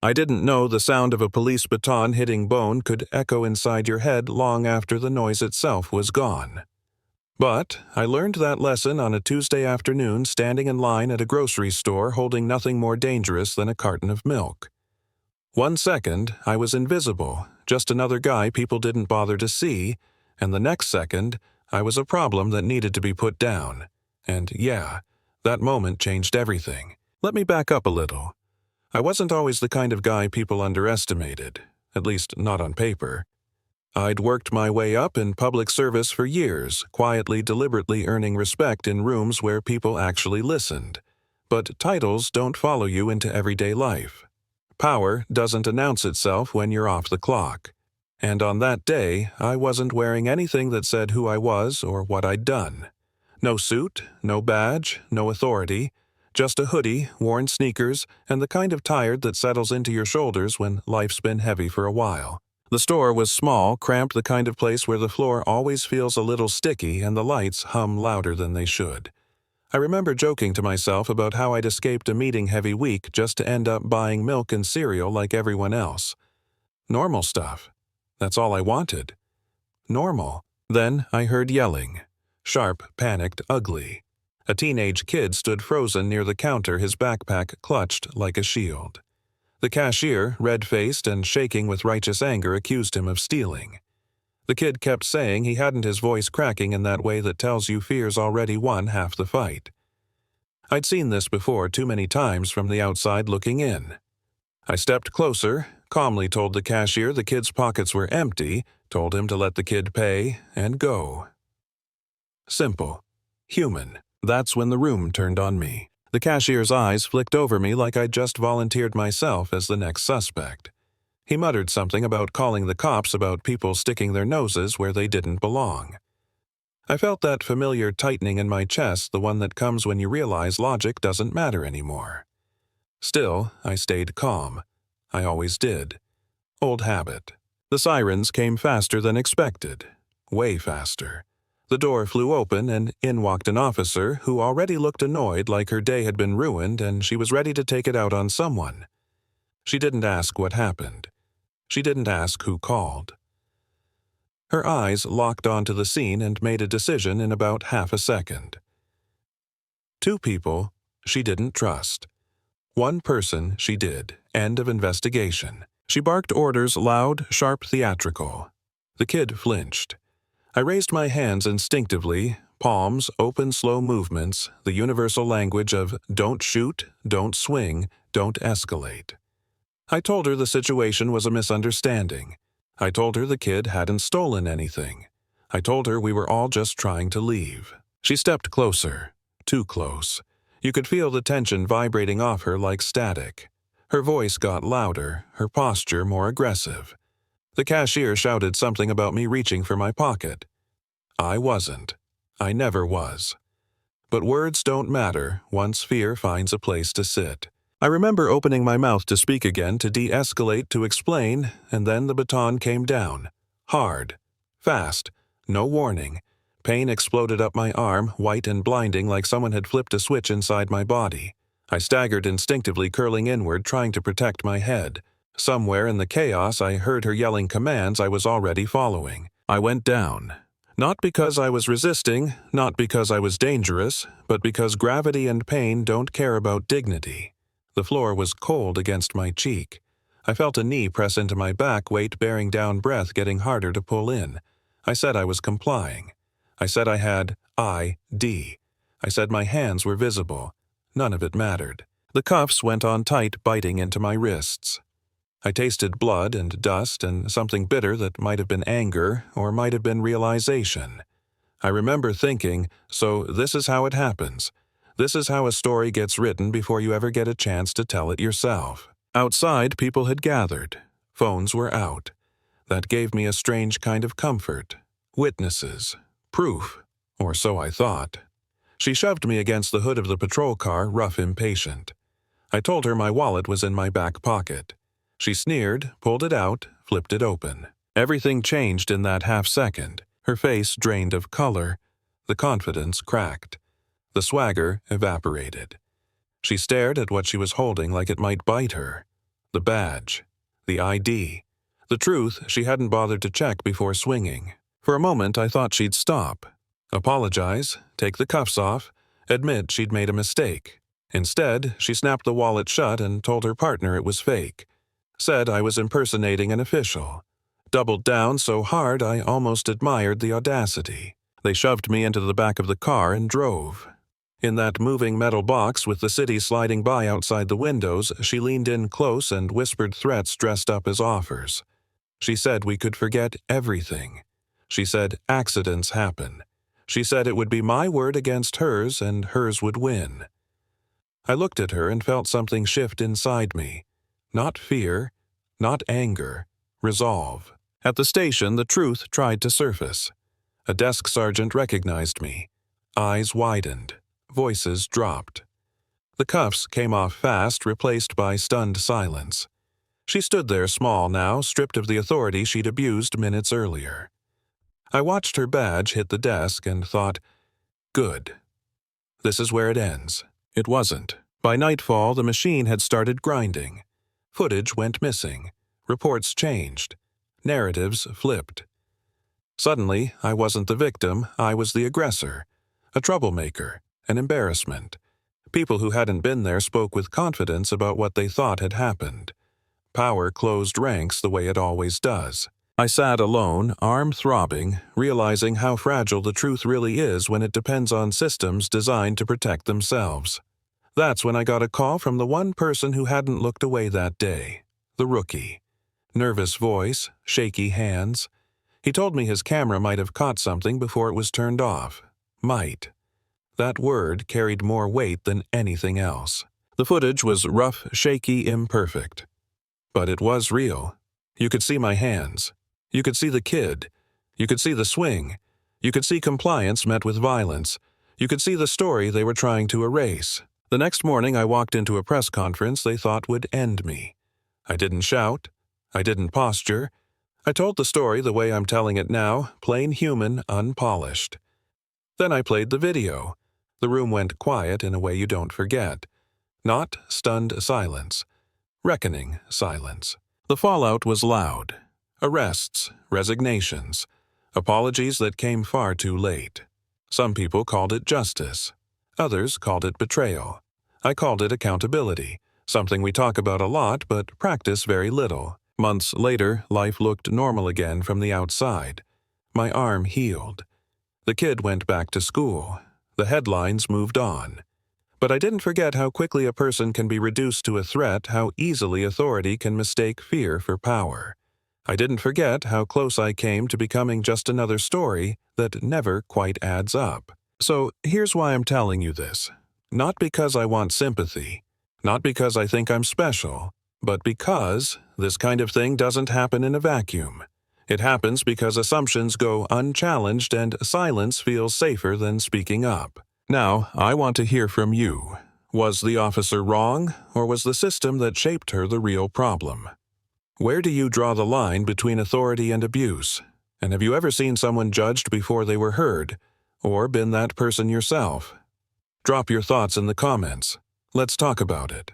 I didn't know the sound of a police baton hitting bone could echo inside your head long after the noise itself was gone. But I learned that lesson on a Tuesday afternoon standing in line at a grocery store holding nothing more dangerous than a carton of milk. 1 second, I was invisible, just another guy people didn't bother to see, and the next second, I was a problem that needed to be put down. And yeah, that moment changed everything. Let me back up a little. I wasn't always the kind of guy people underestimated, at least not on paper. I'd worked my way up in public service for years, quietly, deliberately earning respect in rooms where people actually listened. But titles don't follow you into everyday life. Power doesn't announce itself when you're off the clock. And on that day, I wasn't wearing anything that said who I was or what I'd done. No suit, no badge, no authority, just a hoodie, worn sneakers, and the kind of tired that settles into your shoulders when life's been heavy for a while. The store was small, cramped, the kind of place where the floor always feels a little sticky and the lights hum louder than they should. I remember joking to myself about how I'd escaped a meeting-heavy week just to end up buying milk and cereal like everyone else. Normal stuff. That's all I wanted. Normal. Then I heard yelling. Sharp, panicked, ugly. A teenage kid stood frozen near the counter, his backpack clutched like a shield. The cashier, red-faced and shaking with righteous anger, accused him of stealing. The kid kept saying he hadn't, his voice cracking in that way that tells you fear's already won half the fight. I'd seen this before too many times from the outside looking in. I stepped closer, calmly told the cashier the kid's pockets were empty, told him to let the kid pay, and go. Simple. Human. That's when the room turned on me. The cashier's eyes flicked over me like I'd just volunteered myself as the next suspect. He muttered something about calling the cops about people sticking their noses where they didn't belong. I felt that familiar tightening in my chest, the one that comes when you realize logic doesn't matter anymore. Still, I stayed calm. I always did. Old habit. The sirens came faster than expected. Way faster. The door flew open and in walked an officer who already looked annoyed, like her day had been ruined and she was ready to take it out on someone. She didn't ask what happened. She didn't ask who called. Her eyes locked onto the scene and made a decision in about half a second. 2 people she didn't trust. 1 person she did. End of investigation. She barked orders loud, sharp, theatrical. The kid flinched. I raised my hands instinctively, palms, open, slow movements, the universal language of don't shoot, don't swing, don't escalate. I told her the situation was a misunderstanding. I told her the kid hadn't stolen anything. I told her we were all just trying to leave. She stepped closer. Too close. You could feel the tension vibrating off her like static. Her voice got louder, her posture more aggressive. The cashier shouted something about me reaching for my pocket. I wasn't. I never was. But words don't matter once fear finds a place to sit. I remember opening my mouth to speak again, to de-escalate, to explain, and then the baton came down. Hard. Fast. No warning. Pain exploded up my arm, white and blinding, like someone had flipped a switch inside my body. I staggered instinctively, curling inward, trying to protect my head. Somewhere in the chaos, I heard her yelling commands I was already following. I went down. Not because I was resisting, not because I was dangerous, but because gravity and pain don't care about dignity. The floor was cold against my cheek. I felt a knee press into my back, weight bearing down, breath getting harder to pull in. I said I was complying. I said I had ID. I said my hands were visible. None of it mattered. The cuffs went on tight, biting into my wrists. I tasted blood and dust and something bitter that might have been anger or might have been realization. I remember thinking, so this is how it happens. This is how a story gets written before you ever get a chance to tell it yourself. Outside, people had gathered. Phones were out. That gave me a strange kind of comfort. Witnesses. Proof. Or so I thought. She shoved me against the hood of the patrol car, rough, impatient. I told her my wallet was in my back pocket. She sneered, pulled it out, flipped it open. Everything changed in that half-second. Her face drained of color. The confidence cracked. The swagger evaporated. She stared at what she was holding like it might bite her. The badge. The ID. The truth she hadn't bothered to check before swinging. For a moment I thought she'd stop. Apologize, take the cuffs off, admit she'd made a mistake. Instead, she snapped the wallet shut and told her partner it was fake. Said I was impersonating an official. Doubled down so hard I almost admired the audacity. They shoved me into the back of the car and drove. In that moving metal box with the city sliding by outside the windows, she leaned in close and whispered threats dressed up as offers. She said we could forget everything. She said accidents happen. She said it would be my word against hers and hers would win. I looked at her and felt something shift inside me. Not fear, not anger, resolve. At the station, the truth tried to surface. A desk sergeant recognized me. Eyes widened. Voices dropped. The cuffs came off fast, replaced by stunned silence. She stood there small now, stripped of the authority she'd abused minutes earlier. I watched her badge hit the desk and thought, good. This is where it ends. It wasn't. By nightfall, the machine had started grinding. Footage went missing. Reports changed. Narratives flipped. Suddenly, I wasn't the victim, I was the aggressor. A troublemaker. An embarrassment. People who hadn't been there spoke with confidence about what they thought had happened. Power closed ranks the way it always does. I sat alone, arm throbbing, realizing how fragile the truth really is when it depends on systems designed to protect themselves. That's when I got a call from the one person who hadn't looked away that day, the rookie. Nervous voice, shaky hands. He told me his camera might have caught something before it was turned off. Might. That word carried more weight than anything else. The footage was rough, shaky, imperfect. But it was real. You could see my hands. You could see the kid. You could see the swing. You could see compliance met with violence. You could see the story they were trying to erase. The next morning I walked into a press conference they thought would end me. I didn't shout. I didn't posture. I told the story the way I'm telling it now, plain human, unpolished. Then I played the video. The room went quiet in a way you don't forget. Not stunned silence. Reckoning silence. The fallout was loud. Arrests, resignations, apologies that came far too late. Some people called it justice. Others called it betrayal. I called it accountability, something we talk about a lot but practice very little. Months later, life looked normal again from the outside. My arm healed. The kid went back to school. The headlines moved on. But I didn't forget how quickly a person can be reduced to a threat, how easily authority can mistake fear for power. I didn't forget how close I came to becoming just another story that never quite adds up. So here's why I'm telling you this. Not because I want sympathy, not because I think I'm special, but because this kind of thing doesn't happen in a vacuum. It happens because assumptions go unchallenged and silence feels safer than speaking up. Now, I want to hear from you. Was the officer wrong, or was the system that shaped her the real problem? Where do you draw the line between authority and abuse? And have you ever seen someone judged before they were heard, or been that person yourself? Drop your thoughts in the comments. Let's talk about it.